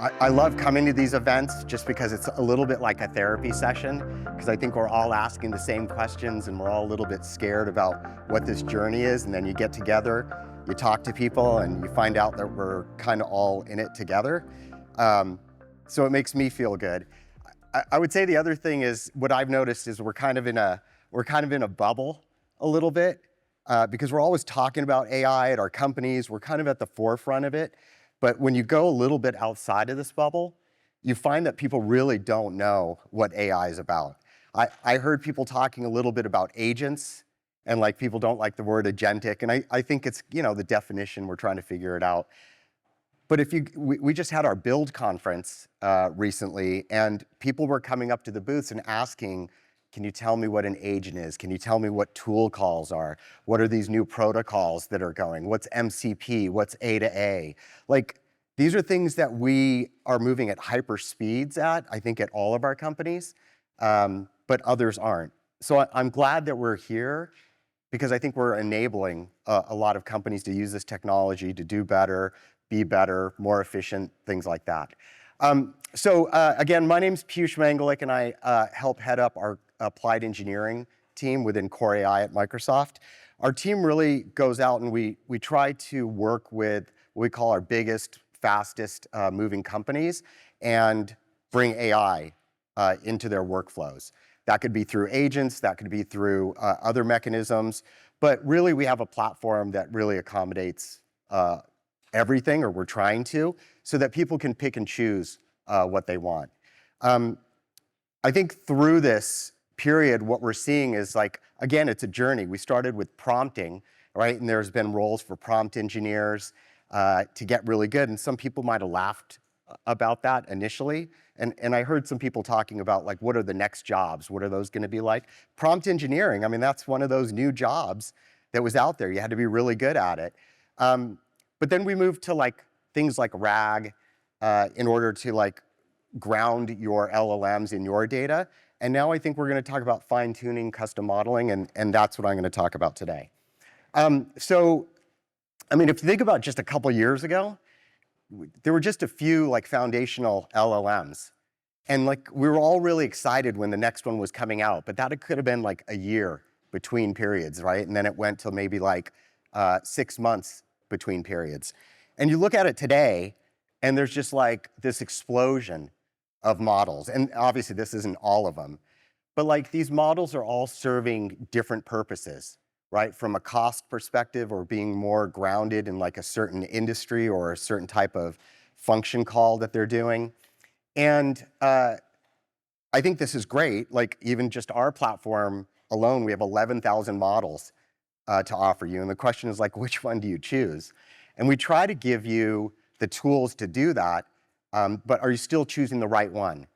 I love coming to these events just because it's a little bit like a therapy session, because I think we're all asking the same questions and we're all a little bit scared about what this journey is. And then you get together, you talk to people, and you find out that we're kind of all in it together. So it makes me feel good. I would say the other thing is, what I've noticed is we're kind of in a bubble a little bit, because we're always talking about AI at our companies. We're kind of at the forefront of it. But when you go a little bit outside of this bubble, you find that people really don't know what AI is about. I heard people talking a little bit about agents, and like people don't like the word agentic, and I think it's, the definition, we're trying to figure it out. But we just had our Build conference recently, and people were coming up to the booths and asking, can you tell me what an agent is? Can you tell me what tool calls are? What are these new protocols that are going? What's MCP? What's A to A? Like, these are things that we are moving at hyper speeds at, I think, at all of our companies, but others aren't. So I'm glad that we're here, because I think we're enabling a lot of companies to use this technology to do better, be better, more efficient, things like that. Again, my name's Piyush Mangalick, and I help head up our applied engineering team within CoreAI at Microsoft. Our team really goes out and we try to work with what we call our biggest, fastest moving companies and bring AI into their workflows. That could be through agents, that could be through other mechanisms, but really we have a platform that really accommodates everything, or we're trying to, so that people can pick and choose what they want. I think through this period, what we're seeing is, like, again, it's a journey. We started with prompting, right? And there's been roles for prompt engineers to get really good. And some people might have laughed about that initially. And I heard some people talking about, like, what are the next jobs? What are those going to be like? Prompt engineering, I mean, that's one of those new jobs that was out there. You had to be really good at it. But then we moved to, like, things like RAG in order to, like, ground your LLMs in your data. And now I think we're going to talk about fine-tuning, custom modeling, and that's what I'm going to talk about today. I mean, if you think about just a couple years ago, there were just a few, like, foundational LLMs. And, like, we were all really excited when the next one was coming out, but that could have been like a year between periods, right? And then it went to maybe like 6 months between periods. And you look at it today, and there's just like this explosion of models. And obviously this isn't all of them, but like these models are all serving different purposes, right? From a cost perspective, or being more grounded in like a certain industry or a certain type of function call that they're doing. And I think this is great. Like, even just our platform alone, we have 11,000 models to offer you. And the question is, like, which one do you choose? And we try to give you the tools to do that, but are you still choosing the right one,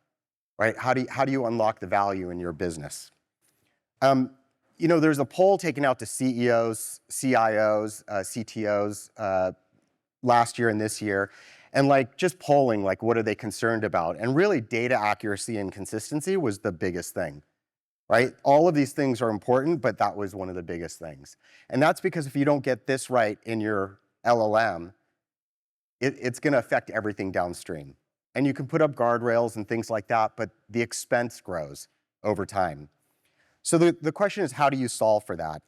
right? How do you unlock the value in your business? There's a poll taken out to CEOs, CIOs, CTOs last year and this year, and like just polling, like, what are they concerned about? And really, data accuracy and consistency was the biggest thing, right? All of these things are important, but that was one of the biggest things. And that's because if you don't get this right in your LLM, it's going to affect everything downstream. And you can put up guardrails and things like that, but the expense grows over time. So the question is, how do you solve for that?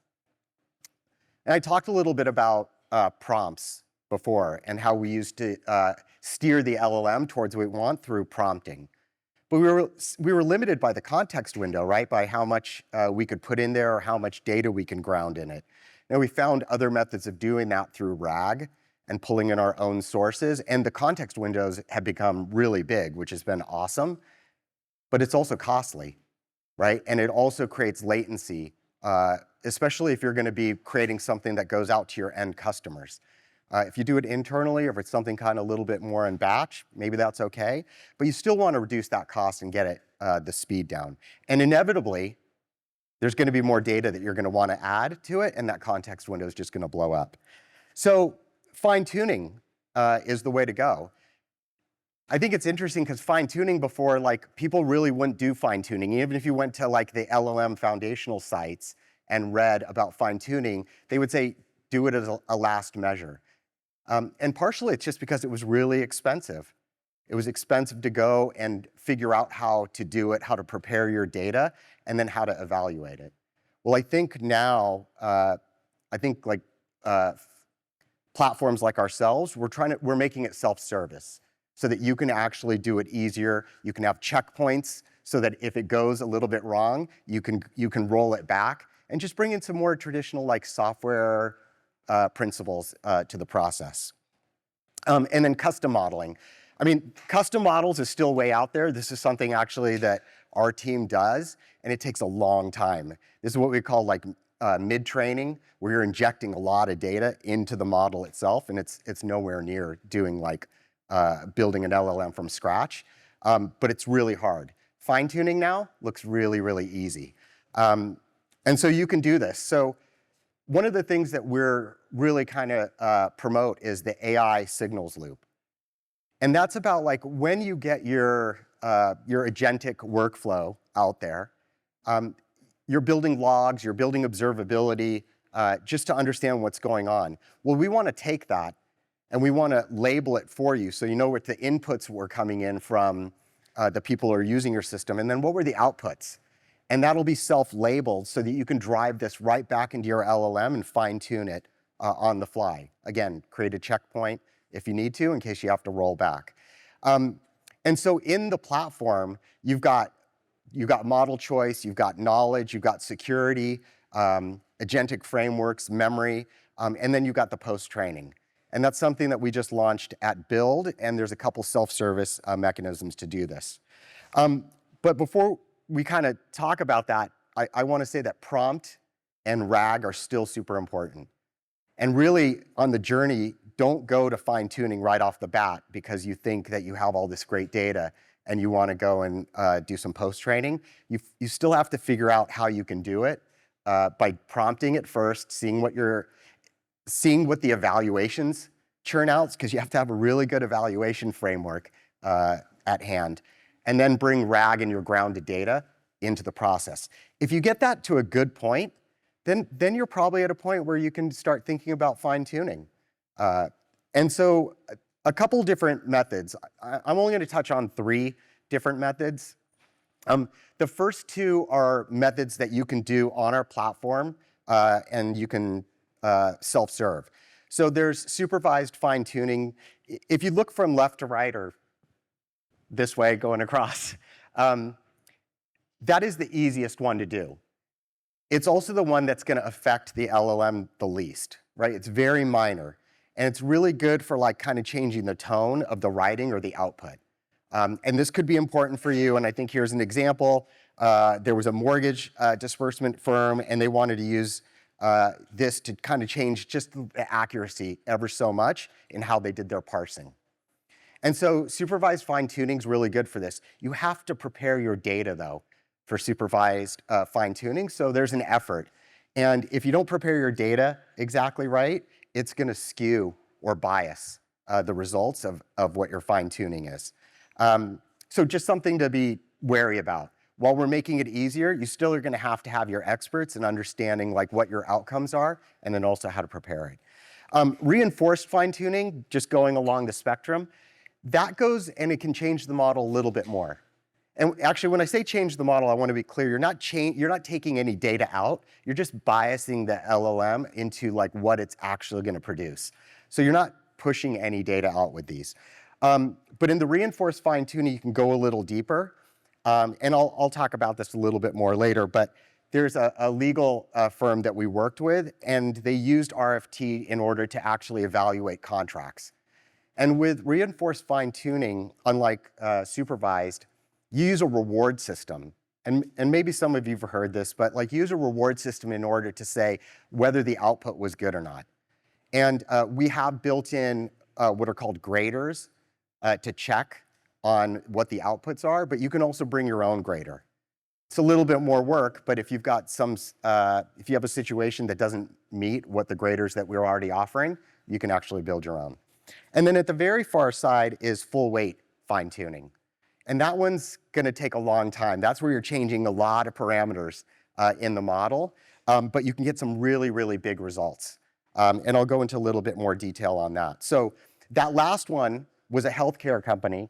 And I talked a little bit about prompts before, and how we used to steer the LLM towards what we want through prompting. But we were limited by the context window, right? By how much we could put in there, or how much data we can ground in it. Now, we found other methods of doing that through RAG and pulling in our own sources. And the context windows have become really big, which has been awesome. But it's also costly, right? And it also creates latency, especially if you're going to be creating something that goes out to your end customers. If you do it internally, or if it's something kind of a little bit more in batch, maybe that's okay. But you still want to reduce that cost and get it the speed down. And inevitably, there's going to be more data that you're going to want to add to it, and that context window is just going to blow up. So fine-tuning is the way to go. I think it's interesting because fine-tuning before, like, people really wouldn't do fine-tuning. Even if you went to like the LLM foundational sites and read about fine-tuning, they would say, do it as a last measure. And partially it's just because it was really expensive. It was expensive to go and figure out how to do it, how to prepare your data, and then how to evaluate it. Well, I think now, platforms like ourselves, we're making it self-service so that you can actually do it easier. You can have checkpoints so that if it goes a little bit wrong, you can roll it back and just bring in some more traditional like software principles to the process. And then custom modeling. I mean, custom models is still way out there. This is something actually that our team does, and it takes a long time. This is what we call like mid-training, where you're injecting a lot of data into the model itself, and it's nowhere near doing like building an LLM from scratch, but it's really hard. Fine-tuning now looks really, really easy. And so you can do this. So one of the things that we're really kind of promote is the AI signals loop. And that's about like when you get your agentic workflow out there, you're building logs, you're building observability, just to understand what's going on. Well, we want to take that and we want to label it for you so you know what the inputs were coming in from the people who are using your system, and then what were the outputs. And that'll be self-labeled so that you can drive this right back into your LLM and fine-tune it on the fly. Again, create a checkpoint if you need to in case you have to roll back. And so in the platform, you've got model choice, you've got knowledge, you've got security, agentic frameworks, memory, and then you've got the post-training. And that's something that we just launched at Build, and there's a couple self-service mechanisms to do this. But before we kind of talk about that, I want to say that prompt and RAG are still super important. And really, on the journey, don't go to fine-tuning right off the bat because you think that you have all this great data and you want to go and do some post-training. You still have to figure out how you can do it by prompting it first, seeing what the evaluations churn out, because you have to have a really good evaluation framework at hand, and then bring RAG and your grounded data into the process. If you get that to a good point, then you're probably at a point where you can start thinking about fine-tuning. And so a couple different methods. I'm only going to touch on 3 different methods. The first 2 are methods that you can do on our platform, and you can self-serve. So there's supervised fine-tuning. If you look from left to right or this way going across, that is the easiest one to do. It's also the one that's going to affect the LLM the least, right? It's very minor. And it's really good for like kind of changing the tone of the writing or the output. And this could be important for you. And I think here's an example. There was a mortgage disbursement firm, and they wanted to use this to kind of change just the accuracy ever so much in how they did their parsing. And so supervised fine-tuning is really good for this. You have to prepare your data, though, for supervised fine-tuning, so there's an effort. And if you don't prepare your data exactly right, it's going to skew or bias the results of what your fine-tuning is. So just something to be wary about. While we're making it easier, you still are going to have your experts in understanding like what your outcomes are, and then also how to prepare it. Reinforced fine-tuning, just going along the spectrum, that goes and it can change the model a little bit more. And actually, when I say change the model, I want to be clear. You're not taking any data out. You're just biasing the LLM into like what it's actually going to produce. So you're not pushing any data out with these. But in the reinforced fine-tuning, you can go a little deeper. And I'll talk about this a little bit more later. But there's a legal firm that we worked with, and they used RFT in order to actually evaluate contracts. And with reinforced fine-tuning, unlike supervised, you use a reward system. And maybe some of you have heard this, but like use a reward system in order to say whether the output was good or not. And we have built in what are called graders to check on what the outputs are, but you can also bring your own grader. It's a little bit more work, but if you've got if you have a situation that doesn't meet what the graders that we're already offering, you can actually build your own. And then at the very far side is full weight fine-tuning. And that one's going to take a long time. That's where you're changing a lot of parameters in the model, but you can get some really, really big results. And I'll go into a little bit more detail on that. So that last one was a healthcare company,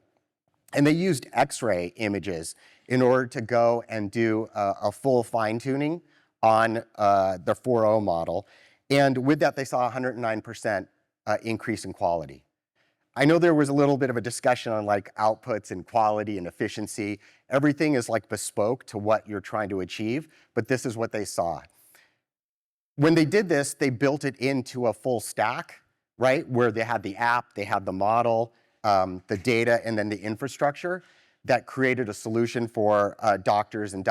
And they used X-ray images in order to go and do a full fine-tuning on the 4.0 model. And with that, they saw 109% increase in quality. I know there was a little bit of a discussion on like outputs and quality and efficiency. Everything is like bespoke to what you're trying to achieve, but this is what they saw. When they did this, they built it into a full stack, right? Where they had the app, they had the model, the data, and then the infrastructure that created a solution for doctors and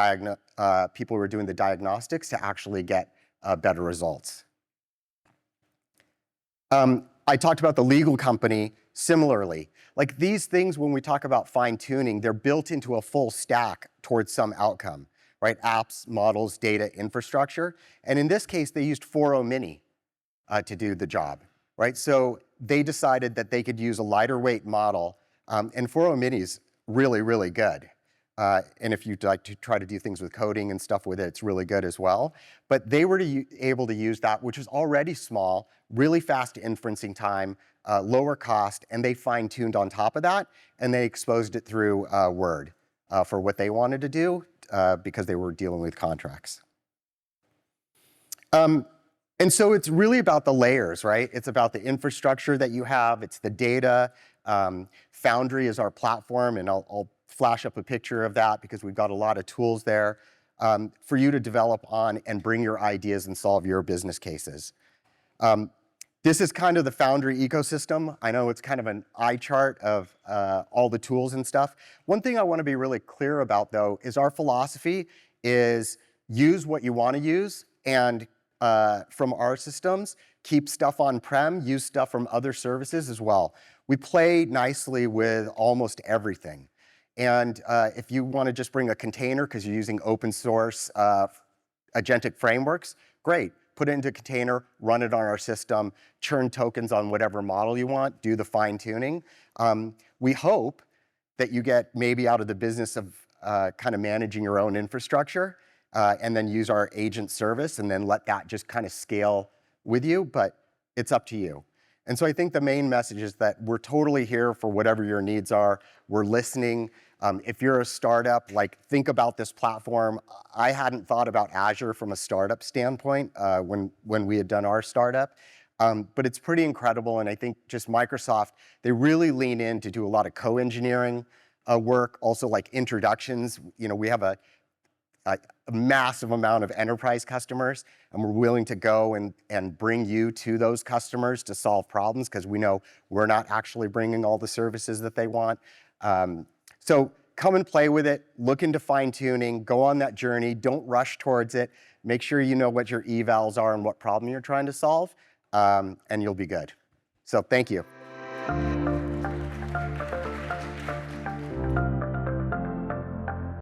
people who are doing the diagnostics to actually get better results. I talked about the legal company similarly. Like these things, when we talk about fine-tuning, they're built into a full stack towards some outcome, right? Apps, models, data, infrastructure. And in this case, they used 4.0 Mini to do the job, right? So they decided that they could use a lighter weight model, and 4.0 Mini is really, really good. And if you'd like to try to do things with coding and stuff with it, it's really good as well. But they were able to use that, which was already small, really fast inferencing time, lower cost, and they fine-tuned on top of that, and they exposed it through Word for what they wanted to do because they were dealing with contracts. And so it's really about the layers, right? It's about the infrastructure that you have. It's the data. Foundry is our platform, and I'll flash up a picture of that because we've got a lot of tools there for you to develop on and bring your ideas and solve your business cases. This is kind of the Foundry ecosystem. I know it's kind of an eye chart of all the tools and stuff. One thing I want to be really clear about, though, is our philosophy is use what you want to use, and from our systems, keep stuff on-prem, use stuff from other services as well. We play nicely with almost everything. And if you want to just bring a container because you're using open source agentic frameworks, great. Put it into a container, run it on our system, churn tokens on whatever model you want, do the fine-tuning. We hope that you get maybe out of the business of kind of managing your own infrastructure and then use our agent service and then let that just kind of scale with you, but it's up to you. And so I think the main message is that we're totally here for whatever your needs are. We're listening. If you're a startup, like think about this platform. I hadn't thought about Azure from a startup standpoint when we had done our startup, but it's pretty incredible. And I think just Microsoft, they really lean in to do a lot of co-engineering work, also like introductions. You know, we have a massive amount of enterprise customers, and we're willing to go and bring you to those customers to solve problems because we know we're not actually bringing all the services that they want. So come and play with it, look into fine-tuning, go on that journey, don't rush towards it, make sure you know what your evals are and what problem you're trying to solve, and you'll be good. So thank you.